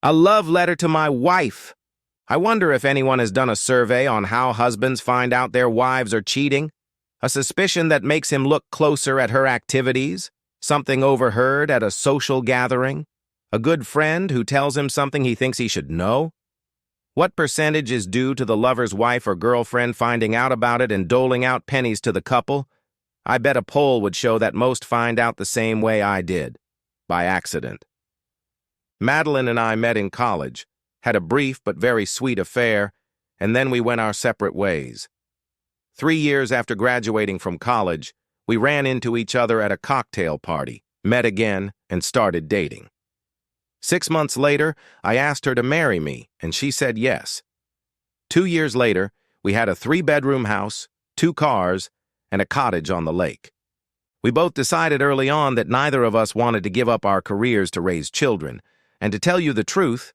A love letter to my wife. I wonder if anyone has done a survey on how husbands find out their wives are cheating. A suspicion that makes him look closer at her activities, something overheard at a social gathering, a good friend who tells him something he thinks he should know. What percentage is due to the lover's wife or girlfriend finding out about it and doling out pennies to the couple? I bet a poll would show that most find out the same way I did, by accident. Madeline and I met in college, had a brief but very sweet affair, and then we went our separate ways. 3 years after graduating from college, we ran into each other at a cocktail party, met again, and started dating. 6 months later, I asked her to marry me, and she said yes. 2 years later, we had a 3-bedroom house, 2 cars, and a cottage on the lake. We both decided early on that neither of us wanted to give up our careers to raise children, and to tell you the truth,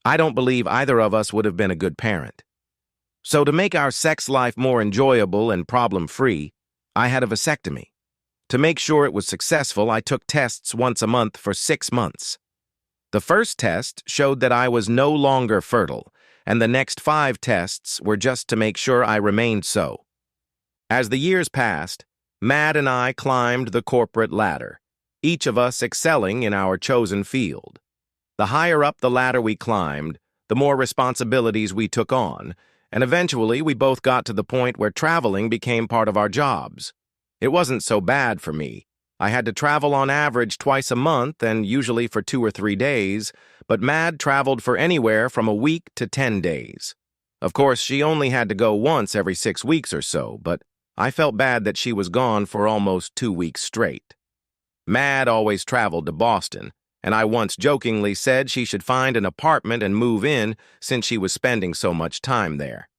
I don't believe either of us would have been a good parent. So to make our sex life more enjoyable and problem-free, I had a vasectomy. To make sure it was successful, I took tests once a month for 6 months. The first test showed that I was no longer fertile, and the next 5 tests were just to make sure I remained so. As the years passed, Mad and I climbed the corporate ladder, each of us excelling in our chosen field. The higher up the ladder we climbed, the more responsibilities we took on, and eventually we both got to the point where traveling became part of our jobs. It wasn't so bad for me. I had to travel on average twice a month and usually for 2 or 3 days, but Mad traveled for anywhere from a week to 10 days. Of course, she only had to go once every 6 weeks or so, but I felt bad that she was gone for almost 2 weeks straight. Mad always traveled to Boston, and I once jokingly said she should find an apartment and move in since she was spending so much time there.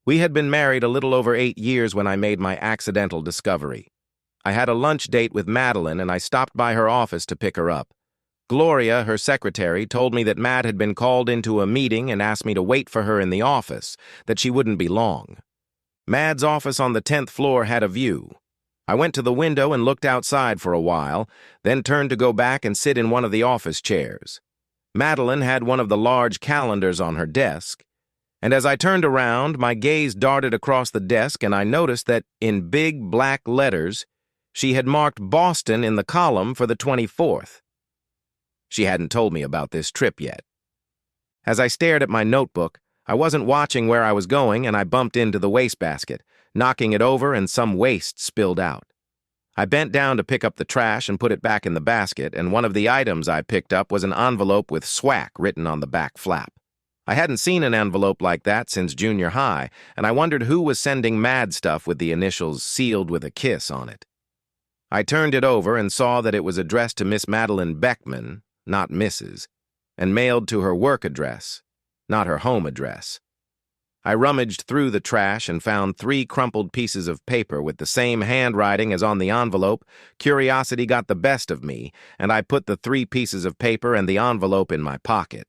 We had been married a little over 8 years when I made my accidental discovery. I had a lunch date with Madeline, and I stopped by her office to pick her up. Gloria, her secretary, told me that Mad had been called into a meeting and asked me to wait for her in the office, that she wouldn't be long. Mad's office on the 10th floor had a view. I went to the window and looked outside for a while, then turned to go back and sit in one of the office chairs. Madeline had one of the large calendars on her desk, and as I turned around, my gaze darted across the desk and I noticed that, in big black letters, she had marked Boston in the column for the 24th. She hadn't told me about this trip yet. As I stared at my notebook, I wasn't watching where I was going and I bumped into the wastebasket, knocking it over and some waste spilled out. I bent down to pick up the trash and put it back in the basket, and one of the items I picked up was an envelope with SWAC written on the back flap. I hadn't seen an envelope like that since junior high, and I wondered who was sending Mad stuff with the initials sealed with a kiss on it. I turned it over and saw that it was addressed to Miss Madeline Beckman, not Mrs., and mailed to her work address, not her home address. I rummaged through the trash and found 3 crumpled pieces of paper with the same handwriting as on the envelope. Curiosity got the best of me, and I put the 3 pieces of paper and the envelope in my pocket.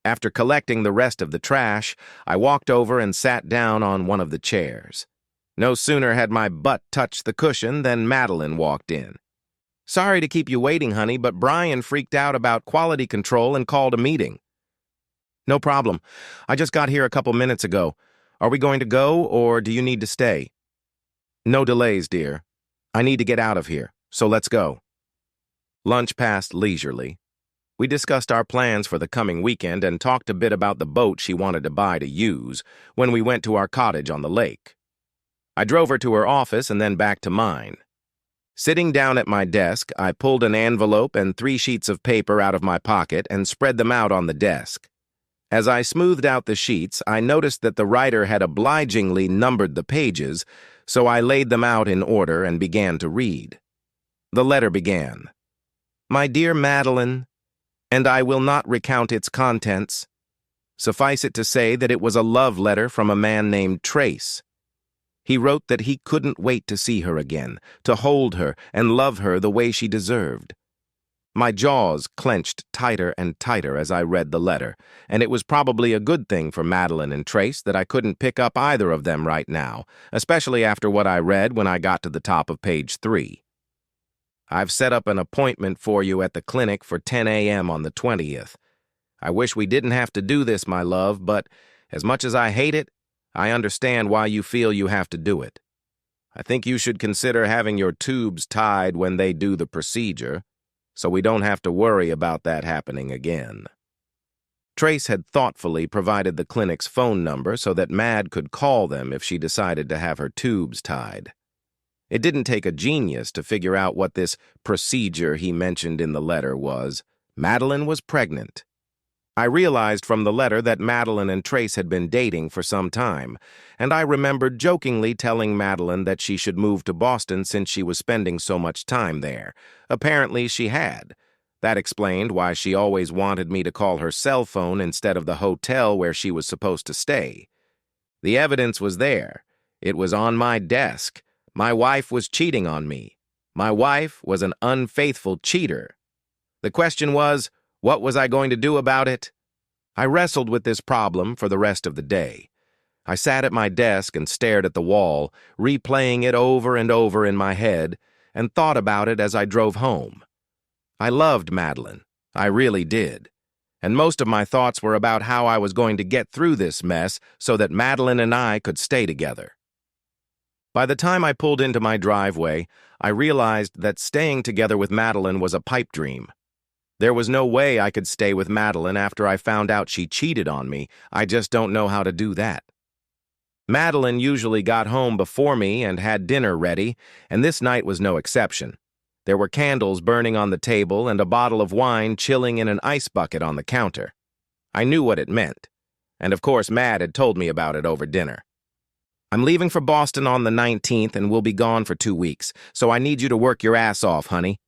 After collecting the rest of the trash, I walked over and sat down on one of the chairs. No sooner had my butt touched the cushion than Madeline walked in. "Sorry to keep you waiting, honey, but Brian freaked out about quality control and called a meeting." "No problem. I just got here a couple minutes ago. Are we going to go, or do you need to stay?" "No delays, dear. I need to get out of here, so let's go." Lunch passed leisurely. We discussed our plans for the coming weekend and talked a bit about the boat she wanted to buy to use when we went to our cottage on the lake. I drove her to her office and then back to mine. Sitting down at my desk, I pulled an envelope and 3 sheets of paper out of my pocket and spread them out on the desk. As I smoothed out the sheets, I noticed that the writer had obligingly numbered the pages, so I laid them out in order and began to read. The letter began, "My dear Madeline, and I will not recount its contents. Suffice it to say that it was a love letter from a man named Trace. He wrote that he couldn't wait to see her again, to hold her and love her the way she deserved." My jaws clenched tighter and tighter as I read the letter, and it was probably a good thing for Madeline and Trace that I couldn't pick up either of them right now, especially after what I read when I got to the top of page 3. "I've set up an appointment for you at the clinic for 10 a.m. on the 20th. I wish we didn't have to do this, my love, but as much as I hate it, I understand why you feel you have to do it. I think you should consider having your tubes tied when they do the procedure, so we don't have to worry about that happening again." Trace had thoughtfully provided the clinic's phone number so that Mad could call them if she decided to have her tubes tied. It didn't take a genius to figure out what this procedure he mentioned in the letter was. Madeline was pregnant. I realized from the letter that Madeline and Trace had been dating for some time, and I remembered jokingly telling Madeline that she should move to Boston since she was spending so much time there. Apparently she had. That explained why she always wanted me to call her cell phone instead of the hotel where she was supposed to stay. The evidence was there. It was on my desk. My wife was cheating on me. My wife was an unfaithful cheater. The question was, what was I going to do about it? I wrestled with this problem for the rest of the day. I sat at my desk and stared at the wall, replaying it over and over in my head, and thought about it as I drove home. I loved Madeline. I really did. And most of my thoughts were about how I was going to get through this mess so that Madeline and I could stay together. By the time I pulled into my driveway, I realized that staying together with Madeline was a pipe dream. There was no way I could stay with Madeline after I found out she cheated on me. I just don't know how to do that. Madeline usually got home before me and had dinner ready, and this night was no exception. There were candles burning on the table and a bottle of wine chilling in an ice bucket on the counter. I knew what it meant, and of course Mad had told me about it over dinner. "I'm leaving for Boston on the 19th and will be gone for 2 weeks, so I need you to work your ass off, honey.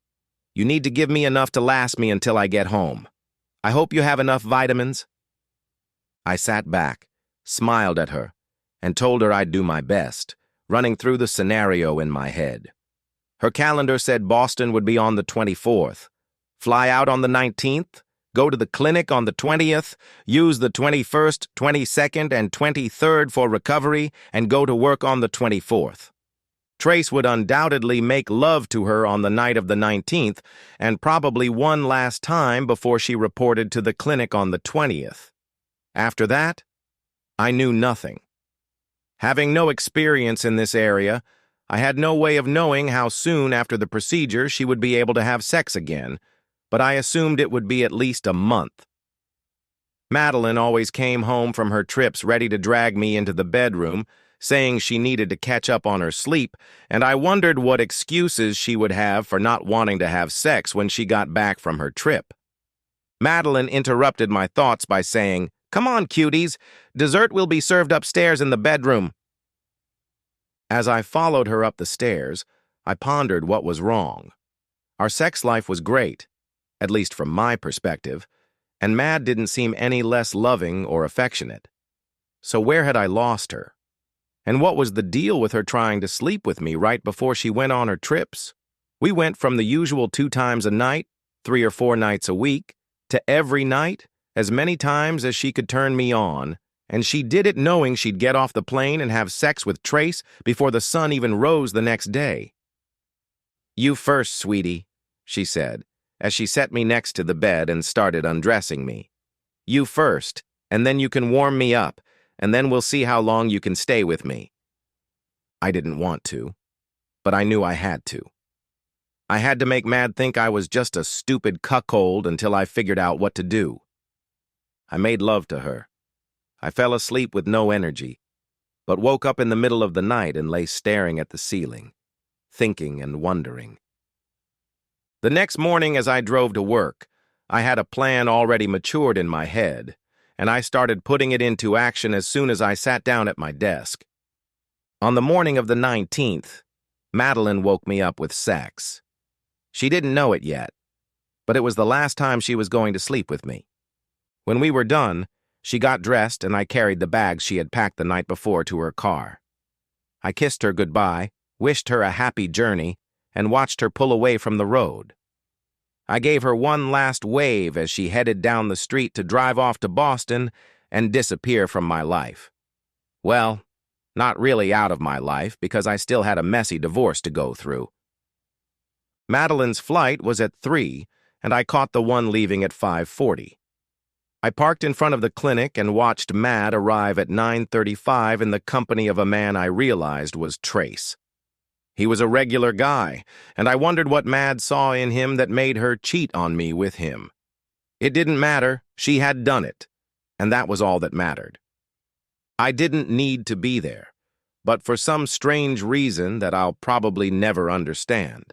You need to give me enough to last me until I get home. I hope you have enough vitamins." I sat back, smiled at her, and told her I'd do my best, running through the scenario in my head. Her calendar said Boston would be on the 24th. Fly out on the 19th, go to the clinic on the 20th, use the 21st, 22nd, and 23rd for recovery, and go to work on the 24th. Trace would undoubtedly make love to her on the night of the 19th, and probably one last time before she reported to the clinic on the 20th. After that, I knew nothing. Having no experience in this area, I had no way of knowing how soon after the procedure she would be able to have sex again, but I assumed it would be at least a month. Madeline always came home from her trips ready to drag me into the bedroom, saying she needed to catch up on her sleep, and I wondered what excuses she would have for not wanting to have sex when she got back from her trip. Madeline interrupted my thoughts by saying, "Come on, cuties, dessert will be served upstairs in the bedroom." As I followed her up the stairs, I pondered what was wrong. Our sex life was great, at least from my perspective, and Mad didn't seem any less loving or affectionate. So where had I lost her? And what was the deal with her trying to sleep with me right before she went on her trips? We went from the usual 2 times a night, 3 or 4 nights a week, to every night, as many times as she could turn me on, and she did it knowing she'd get off the plane and have sex with Trace before the sun even rose the next day. "You first, sweetie," she said, as she set me next to the bed and started undressing me. "You first, and then you can warm me up, and then we'll see how long you can stay with me." I didn't want to, but I knew I had to. I had to make Mad think I was just a stupid cuckold until I figured out what to do. I made love to her. I fell asleep with no energy, but woke up in the middle of the night and lay staring at the ceiling, thinking and wondering. The next morning as I drove to work, I had a plan already matured in my head, and I started putting it into action as soon as I sat down at my desk. On the morning of the 19th, Madeline woke me up with sex. She didn't know it yet, but it was the last time she was going to sleep with me. When we were done, she got dressed and I carried the bags she had packed the night before to her car. I kissed her goodbye, wished her a happy journey, and watched her pull away from the road. I gave her one last wave as she headed down the street to drive off to Boston and disappear from my life. Well, not really out of my life because I still had a messy divorce to go through. Madeline's flight was at 3, and I caught the one leaving at 5:40. I parked in front of the clinic and watched Mad arrive at 9:35 in the company of a man I realized was Trace. He was a regular guy, and I wondered what Mad saw in him that made her cheat on me with him. It didn't matter, she had done it, and that was all that mattered. I didn't need to be there, but for some strange reason that I'll probably never understand,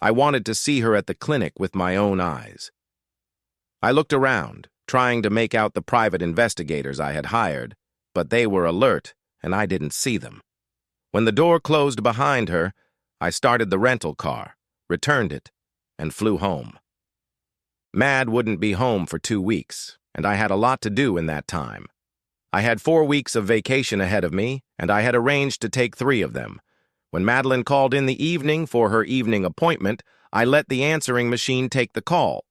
I wanted to see her at the clinic with my own eyes. I looked around, trying to make out the private investigators I had hired, but they were alert, and I didn't see them. When the door closed behind her, I started the rental car, returned it, and flew home. Mad wouldn't be home for 2 weeks, and I had a lot to do in that time. I had 4 weeks of vacation ahead of me, and I had arranged to take 3 of them. When Madeline called in the evening for her evening appointment, I let the answering machine take the call.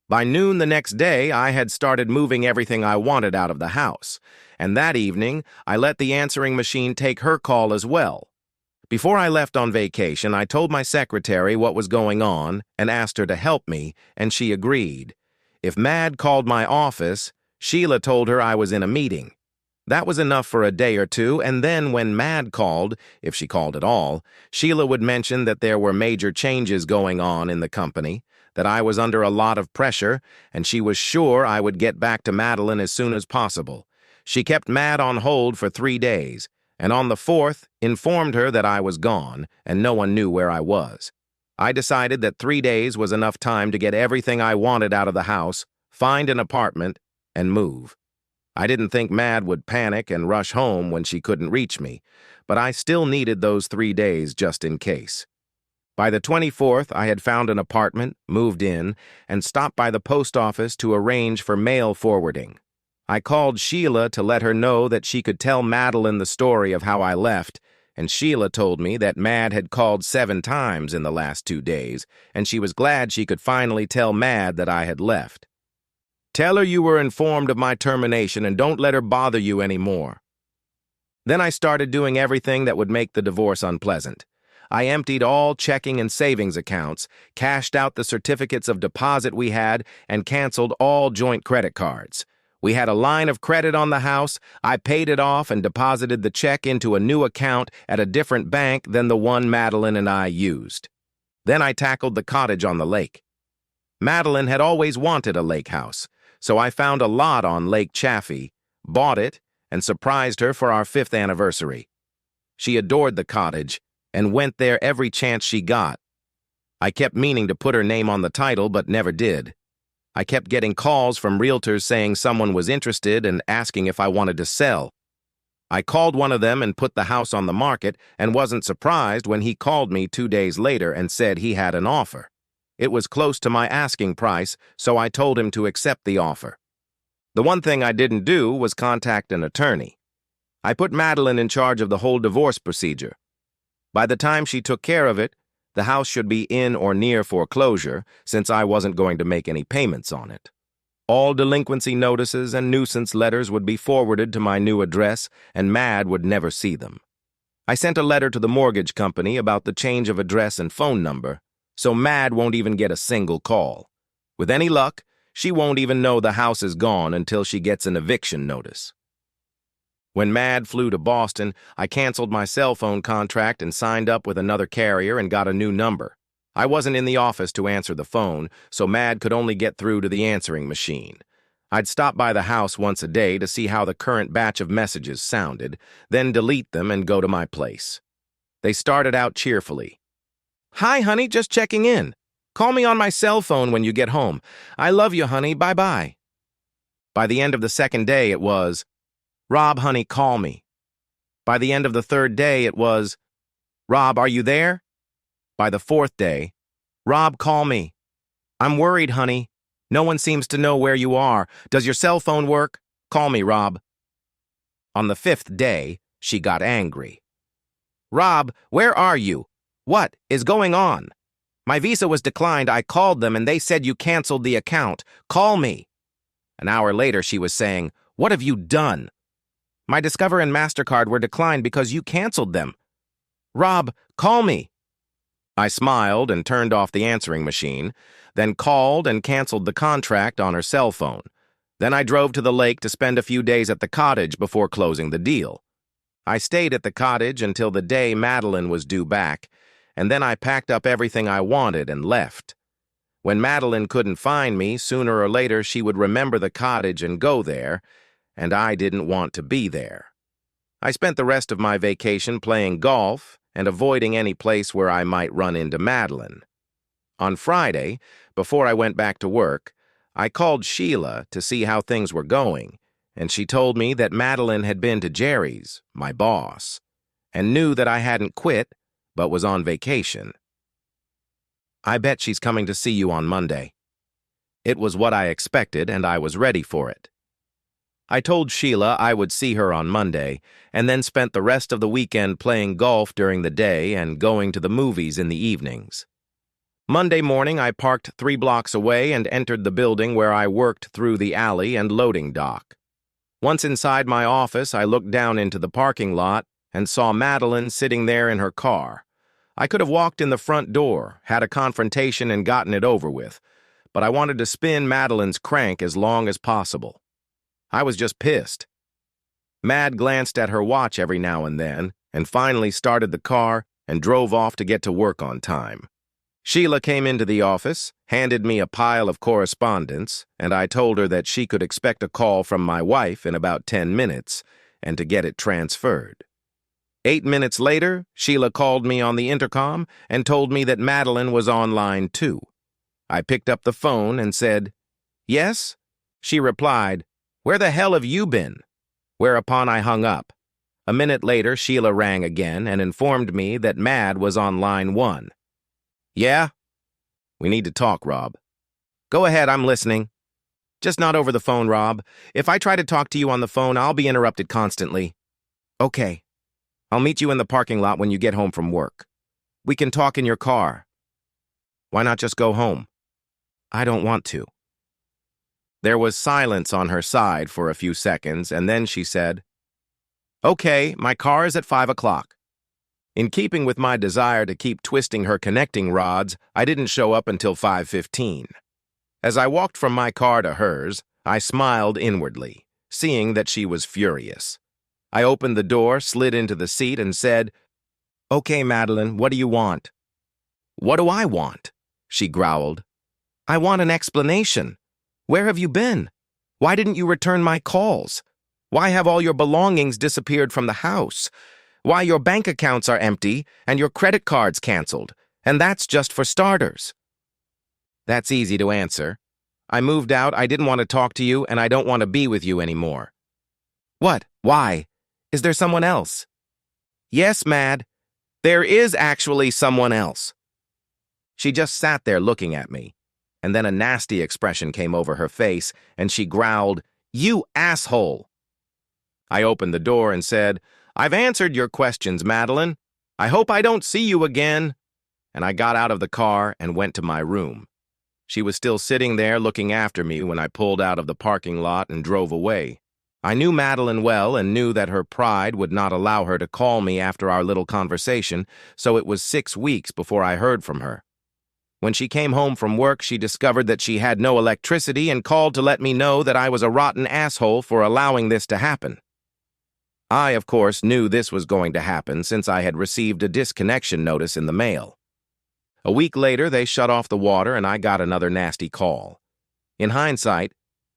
By noon the next day, I had started moving everything I wanted out of the house, and that evening, I let the answering machine take her call as well. Before I left on vacation, I told my secretary what was going on and asked her to help me, and she agreed. If Mad called my office, Sheila told her I was in a meeting. That was enough for a day or two, and then when Mad called, if she called at all, Sheila would mention that there were major changes going on in the company, that I was under a lot of pressure, and she was sure I would get back to Madeline as soon as possible. She kept Mad on hold for 3 days, and on the 4th informed her that I was gone, and no one knew where I was. I decided that 3 days was enough time to get everything I wanted out of the house, find an apartment, and move. I didn't think Mad would panic and rush home when she couldn't reach me, but I still needed those 3 days just in case. By the 24th, I had found an apartment, moved in, and stopped by the post office to arrange for mail forwarding. I called Sheila to let her know that she could tell Madeline the story of how I left, and Sheila told me that Mad had called 7 times in the last 2 days, and she was glad she could finally tell Mad that I had left. "Tell her you were informed of my termination and don't let her bother you anymore." Then I started doing everything that would make the divorce unpleasant. I emptied all checking and savings accounts, cashed out the certificates of deposit we had, and canceled all joint credit cards. We had a line of credit on the house. I paid it off and deposited the check into a new account at a different bank than the one Madeline and I used. Then I tackled the cottage on the lake. Madeline had always wanted a lake house, so I found a lot on Lake Chaffee, bought it, and surprised her for our 5th anniversary. She adored the cottage and went there every chance she got. I kept meaning to put her name on the title, but never did. I kept getting calls from realtors saying someone was interested and asking if I wanted to sell. I called one of them and put the house on the market and wasn't surprised when he called me 2 days later and said he had an offer. It was close to my asking price, so I told him to accept the offer. The one thing I didn't do was contact an attorney. I put Madeline in charge of the whole divorce procedure. By the time she took care of it, the house should be in or near foreclosure, since I wasn't going to make any payments on it. All delinquency notices and nuisance letters would be forwarded to my new address, and Mad would never see them. I sent a letter to the mortgage company about the change of address and phone number, so Mad won't even get a single call. With any luck, she won't even know the house is gone until she gets an eviction notice. When Mad flew to Boston, I canceled my cell phone contract and signed up with another carrier and got a new number. I wasn't in the office to answer the phone, so Mad could only get through to the answering machine. I'd stop by the house once a day to see how the current batch of messages sounded, then delete them and go to my place. They started out cheerfully. "Hi, honey, just checking in. Call me on my cell phone when you get home. I love you, honey. Bye-bye." By the end of the 2nd day, it was, "Rob, honey, call me." By the end of the 3rd day, it was, "Rob, are you there?" By the 4th day, "Rob, call me. I'm worried, honey. No one seems to know where you are. Does your cell phone work? Call me, Rob." On the 5th day, she got angry. "Rob, where are you? What is going on? My visa was declined. I called them and they said you canceled the account. Call me." An hour later, she was saying, "What have you done? My Discover and MasterCard were declined because you canceled them. Rob, call me." I smiled and turned off the answering machine, then called and canceled the contract on her cell phone. Then I drove to the lake to spend a few days at the cottage before closing the deal. I stayed at the cottage until the day Madeline was due back, and then I packed up everything I wanted and left. When Madeline couldn't find me, sooner or later she would remember the cottage and go there, and I didn't want to be there. I spent the rest of my vacation playing golf and avoiding any place where I might run into Madeline. On Friday, before I went back to work, I called Sheila to see how things were going, and she told me that Madeline had been to Jerry's, my boss, and knew that I hadn't quit, but was on vacation. I bet she's coming to see you on Monday. It was what I expected, and I was ready for it. I told Sheila I would see her on Monday, and then spent the rest of the weekend playing golf during the day and going to the movies in the evenings. Monday morning, I parked 3 blocks away and entered the building where I worked through the alley and loading dock. Once inside my office, I looked down into the parking lot and saw Madeline sitting there in her car. I could have walked in the front door, had a confrontation and gotten it over with, but I wanted to spin Madeline's crank as long as possible. I was just pissed. Mad glanced at her watch every now and then, and finally started the car and drove off to get to work on time. Sheila came into the office, handed me a pile of correspondence, and I told her that she could expect a call from my wife in about 10 minutes, and to get it transferred. 8 minutes later, Sheila called me on the intercom and told me that Madeline was online too. I picked up the phone and said, "Yes?" She replied, "Where the hell have you been?" Whereupon I hung up. A minute later, Sheila rang again and informed me that Mad was on line 1. "Yeah? We need to talk, Rob." "Go ahead, I'm listening." "Just not over the phone, Rob. If I try to talk to you on the phone, I'll be interrupted constantly." "Okay. I'll meet you in the parking lot when you get home from work. We can talk in your car." "Why not just go home?" "I don't want to." There was silence on her side for a few seconds, and then she said, "Okay, my car is at 5 o'clock. In keeping with my desire to keep twisting her connecting rods, I didn't show up until 5:15. As I walked from my car to hers, I smiled inwardly, seeing that she was furious. I opened the door, slid into the seat, and said, "Okay, Madeline, what do you want?" "What do I want?" she growled. "I want an explanation. Where have you been? Why didn't you return my calls? Why have all your belongings disappeared from the house? Why your bank accounts are empty and your credit cards canceled, and that's just for starters." "That's easy to answer. I moved out, I didn't want to talk to you, and I don't want to be with you anymore." "What? Why? Is there someone else?" "Yes, Mad. There is actually someone else." She just sat there looking at me, and then a nasty expression came over her face, and she growled, "You asshole!" I opened the door and said, "I've answered your questions, Madeline. I hope I don't see you again." And I got out of the car and went to my room. She was still sitting there looking after me when I pulled out of the parking lot and drove away. I knew Madeline well and knew that her pride would not allow her to call me after our little conversation, so it was 6 weeks before I heard from her. When she came home from work, she discovered that she had no electricity and called to let me know that I was a rotten asshole for allowing this to happen. I, of course, knew this was going to happen since I had received a disconnection notice in the mail. A week later, they shut off the water and I got another nasty call. In hindsight,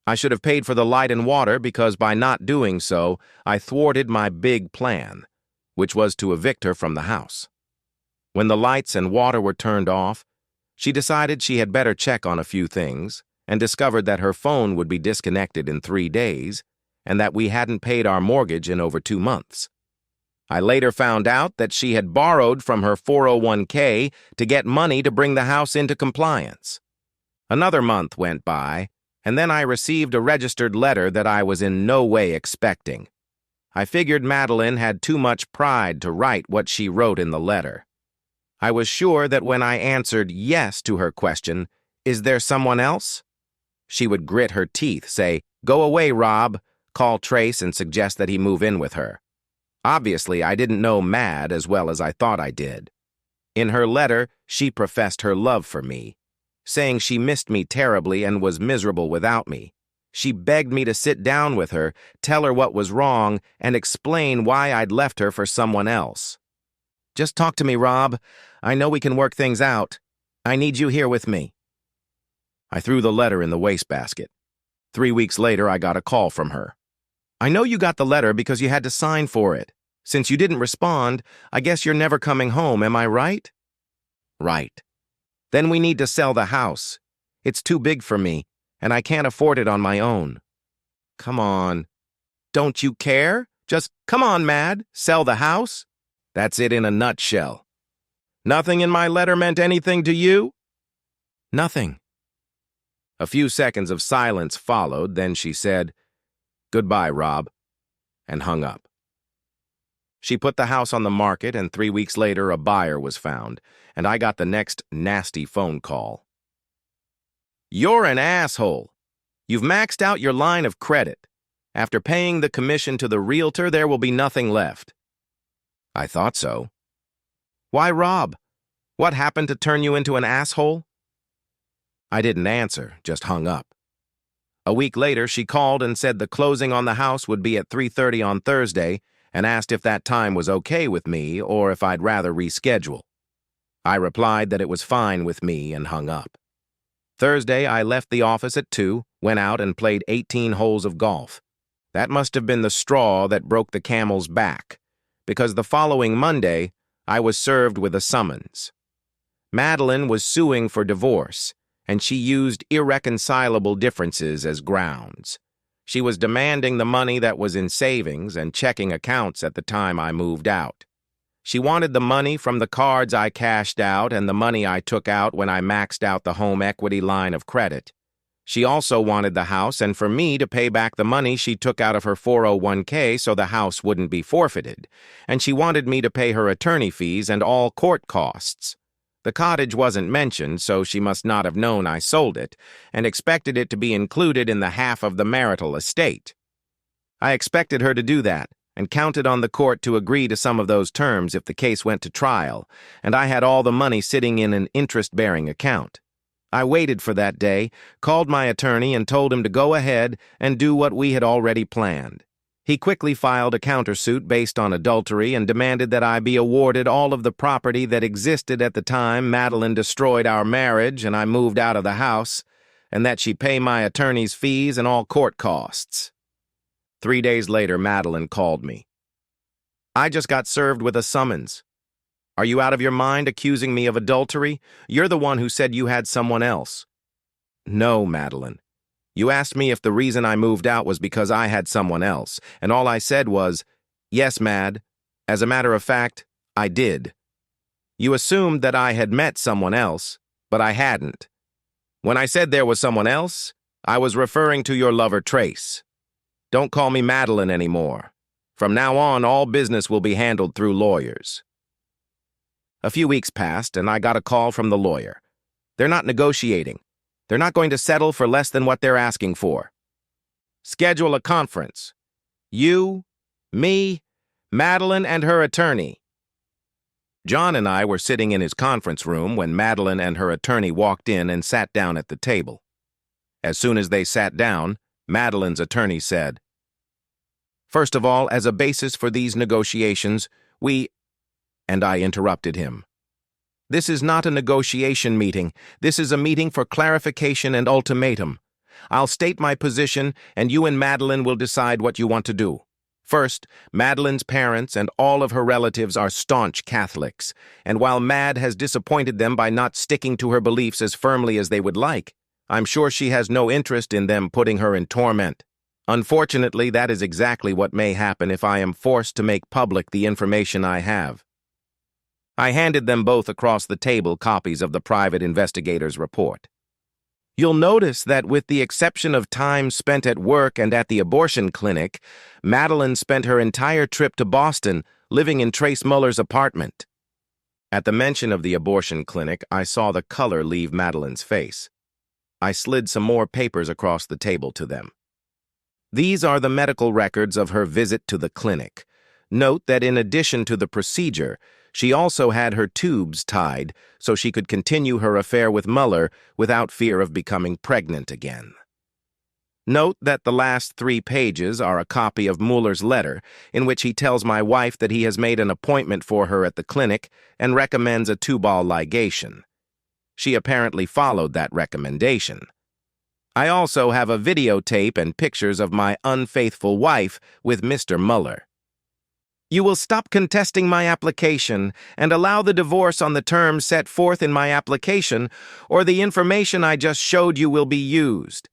I should have paid for the light and water because by not doing so, I thwarted my big plan, which was to evict her from the house. When the lights and water were turned off, she decided she had better check on a few things and discovered that her phone would be disconnected in 3 days and that we hadn't paid our mortgage in over 2 months. I later found out that she had borrowed from her 401k to get money to bring the house into compliance. Another month went by, and then I received a registered letter that I was in no way expecting. I figured Madeline had too much pride to write what she wrote in the letter. I was sure that when I answered yes to her question, "Is there someone else?" she would grit her teeth, say, "Go away, Rob," call Trace and suggest that he move in with her. Obviously, I didn't know Mad as well as I thought I did. In her letter, she professed her love for me, saying she missed me terribly and was miserable without me. She begged me to sit down with her, tell her what was wrong, and explain why I'd left her for someone else. "Just talk to me, Rob. I know we can work things out. I need you here with me." I threw the letter in the wastebasket. 3 weeks later, I got a call from her. "I know you got the letter because you had to sign for it. Since you didn't respond, I guess you're never coming home, am I right?" "Right." "Then we need to sell the house. It's too big for me, and I can't afford it on my own." "Come on. Don't you care? Just come on, Mad. Sell the house?" That's it in a nutshell. "Nothing in my letter meant anything to you?" "Nothing." A few seconds of silence followed, then she said, "Goodbye, Rob," and hung up. She put the house on the market, and 3 weeks later a buyer was found, and I got the next nasty phone call. "You're an asshole. You've maxed out your line of credit. After paying the commission to the realtor, there will be nothing left." I thought so. "Why, Rob? What happened to turn you into an asshole?" I didn't answer, just hung up. A week later, she called and said the closing on the house would be at 3:30 on Thursday and asked if that time was okay with me or if I'd rather reschedule. I replied that it was fine with me and hung up. Thursday, I left the office at 2, went out and played 18 holes of golf. That must have been the straw that broke the camel's back, because the following Monday, I was served with a summons. Madeline was suing for divorce, and she used irreconcilable differences as grounds. She was demanding the money that was in savings and checking accounts at the time I moved out. She wanted the money from the cards I cashed out and the money I took out when I maxed out the home equity line of credit. She also wanted the house and for me to pay back the money she took out of her 401k so the house wouldn't be forfeited, and she wanted me to pay her attorney fees and all court costs. The cottage wasn't mentioned, so she must not have known I sold it, and expected it to be included in the half of the marital estate. I expected her to do that, and counted on the court to agree to some of those terms if the case went to trial, and I had all the money sitting in an interest-bearing account. I waited for that day, called my attorney, and told him to go ahead and do what we had already planned. He quickly filed a countersuit based on adultery and demanded that I be awarded all of the property that existed at the time Madeline destroyed our marriage and I moved out of the house, and that she pay my attorney's fees and all court costs. 3 days later, Madeline called me. "I just got served with a summons. Are you out of your mind accusing me of adultery? You're the one who said you had someone else." "No, Madeline. You asked me if the reason I moved out was because I had someone else, and all I said was, 'Yes, Mad. As a matter of fact, I did.' You assumed that I had met someone else, but I hadn't. When I said there was someone else, I was referring to your lover, Trace. Don't call me Madeline anymore. From now on, all business will be handled through lawyers." A few weeks passed, and I got a call from the lawyer. "They're not negotiating. They're not going to settle for less than what they're asking for. Schedule a conference. You, me, Madeline, and her attorney." John and I were sitting in his conference room when Madeline and her attorney walked in and sat down at the table. As soon as they sat down, Madeline's attorney said, "First of all, as a basis for these negotiations, we—" And I interrupted him. "This is not a negotiation meeting. This is a meeting for clarification and ultimatum. I'll state my position, and you and Madeline will decide what you want to do. First, Madeline's parents and all of her relatives are staunch Catholics, and while Mad has disappointed them by not sticking to her beliefs as firmly as they would like, I'm sure she has no interest in them putting her in torment. Unfortunately, that is exactly what may happen if I am forced to make public the information I have." I handed them both across the table copies of the private investigator's report. "You'll notice that with the exception of time spent at work and at the abortion clinic, Madeline spent her entire trip to Boston living in Trace Muller's apartment." At the mention of the abortion clinic, I saw the color leave Madeline's face. I slid some more papers across the table to them. "These are the medical records of her visit to the clinic. Note that in addition to the procedure, she also had her tubes tied so she could continue her affair with Muller without fear of becoming pregnant again." Note that the last 3 pages are a copy of Mueller's letter, in which he tells my wife that he has made an appointment for her at the clinic and recommends a 2-ball ligation. She apparently followed that recommendation. I also have a videotape and pictures of my unfaithful wife with Mr. Mueller. You will stop contesting my application and allow the divorce on the terms set forth in my application, or the information I just showed you will be used.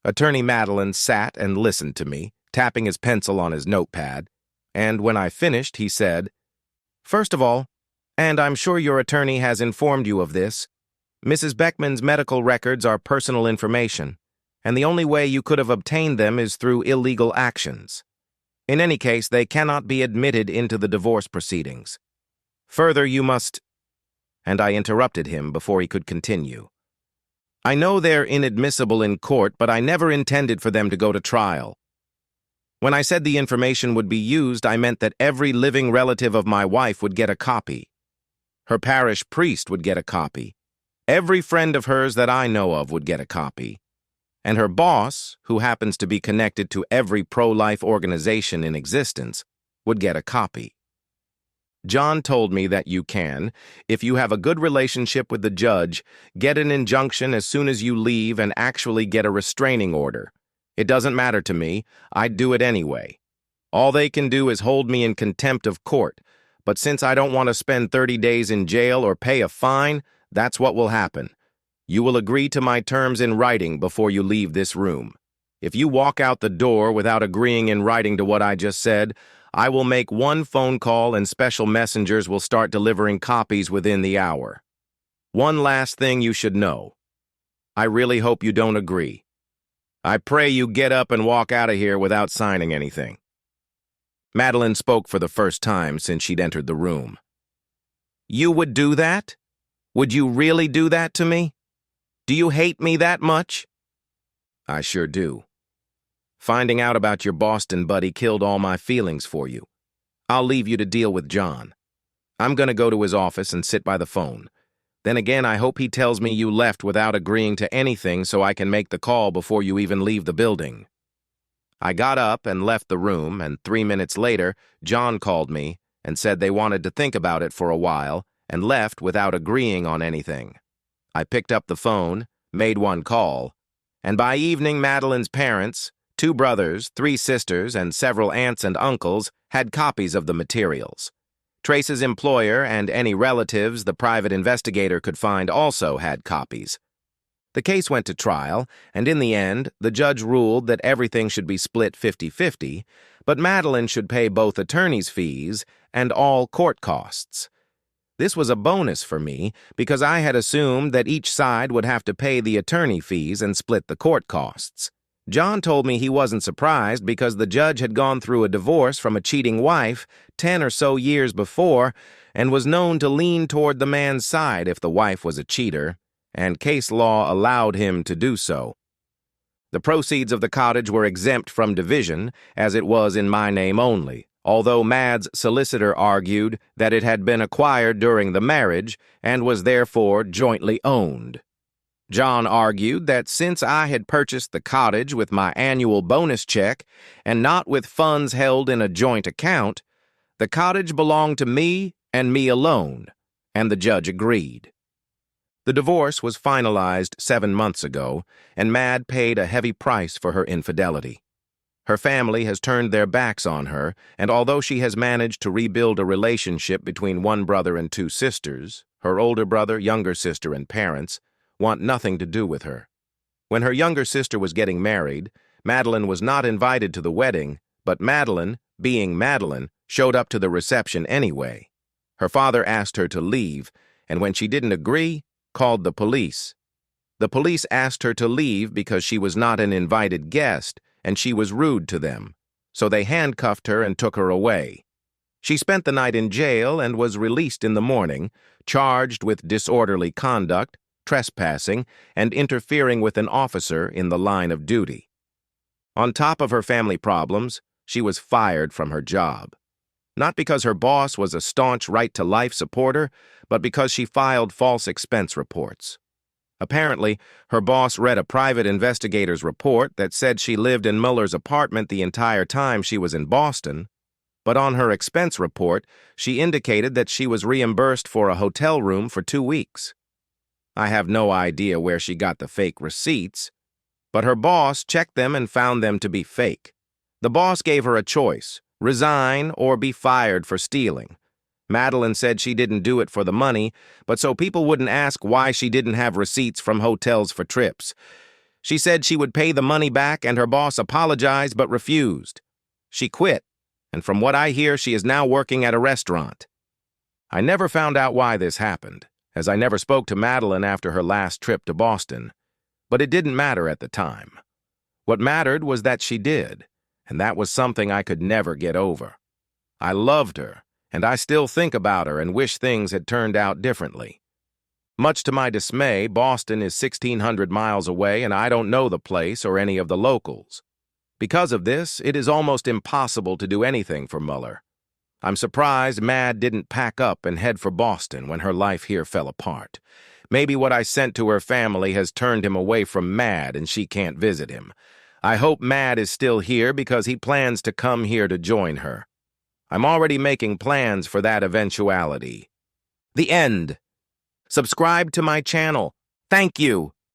Attorney Madeline sat and listened to me, tapping his pencil on his notepad, and when I finished, he said, "First of all, and I'm sure your attorney has informed you of this, Mrs. Beckman's medical records are personal information, and the only way you could have obtained them is through illegal actions. In any case, they cannot be admitted into the divorce proceedings. Further, you must—" And I interrupted him before he could continue. "I know they're inadmissible in court, but I never intended for them to go to trial. When I said the information would be used, I meant that every living relative of my wife would get a copy. Her parish priest would get a copy. Every friend of hers that I know of would get a copy. And her boss, who happens to be connected to every pro-life organization in existence, would get a copy. John told me that you can, if you have a good relationship with the judge, get an injunction as soon as you leave and actually get a restraining order. It doesn't matter to me. I'd do it anyway. All they can do is hold me in contempt of court, but since I don't want to spend 30 days in jail or pay a fine, that's what will happen. You will agree to my terms in writing before you leave this room. If you walk out the door without agreeing in writing to what I just said, I will make 1 phone call and special messengers will start delivering copies within the hour. One last thing you should know. I really hope you don't agree. I pray you get up and walk out of here without signing anything." Madeline spoke for the first time since she'd entered the room. "You would do that? Would you really do that to me? Do you hate me that much?" "I sure do. Finding out about your Boston buddy killed all my feelings for you. I'll leave you to deal with John. I'm going to go to his office and sit by the phone. Then again, I hope he tells me you left without agreeing to anything so I can make the call before you even leave the building." I got up and left the room, and 3 minutes later, John called me and said they wanted to think about it for a while and left without agreeing on anything. I picked up the phone, made 1 call, and by evening, Madeline's parents, 2 brothers, 3 sisters, and several aunts and uncles had copies of the materials. Trace's employer and any relatives the private investigator could find also had copies. The case went to trial, and in the end, the judge ruled that everything should be split 50-50, but Madeline should pay both attorney's fees and all court costs. This was a bonus for me because I had assumed that each side would have to pay the attorney fees and split the court costs. John told me he wasn't surprised because the judge had gone through a divorce from a cheating wife 10 or so years before and was known to lean toward the man's side if the wife was a cheater, and case law allowed him to do so. The proceeds of the cottage were exempt from division, as it was in my name only, although Mad's solicitor argued that it had been acquired during the marriage and was therefore jointly owned. John argued that since I had purchased the cottage with my annual bonus check and not with funds held in a joint account, the cottage belonged to me and me alone, and the judge agreed. The divorce was finalized 7 months ago, and Mad paid a heavy price for her infidelity. Her family has turned their backs on her, and although she has managed to rebuild a relationship between 1 brother and 2 sisters, her older brother, younger sister, and parents want nothing to do with her. When her younger sister was getting married, Madeline was not invited to the wedding, but Madeline, being Madeline, showed up to the reception anyway. Her father asked her to leave, and when she didn't agree, called the police. The police asked her to leave because she was not an invited guest, and she was rude to them, so they handcuffed her and took her away. She spent the night in jail and was released in the morning, charged with disorderly conduct, trespassing, and interfering with an officer in the line of duty. On top of her family problems, she was fired from her job. Not because her boss was a staunch right-to-life supporter, but because she filed false expense reports. Apparently, her boss read a private investigator's report that said she lived in Muller's apartment the entire time she was in Boston, but on her expense report, she indicated that she was reimbursed for a hotel room for 2 weeks. I have no idea where she got the fake receipts, but her boss checked them and found them to be fake. The boss gave her a choice: resign or be fired for stealing. Madeline said she didn't do it for the money, but so people wouldn't ask why she didn't have receipts from hotels for trips. She said she would pay the money back, and her boss apologized but refused. She quit, and from what I hear, she is now working at a restaurant. I never found out why this happened, as I never spoke to Madeline after her last trip to Boston, but it didn't matter at the time. What mattered was that she did, and that was something I could never get over. I loved her, and I still think about her and wish things had turned out differently. Much to my dismay, Boston is 1,600 miles away, and I don't know the place or any of the locals. Because of this, it is almost impossible to do anything for Muller. I'm surprised Mad didn't pack up and head for Boston when her life here fell apart. Maybe what I sent to her family has turned him away from Mad and she can't visit him. I hope Mad is still here because he plans to come here to join her. I'm already making plans for that eventuality. The end. Subscribe to my channel. Thank you.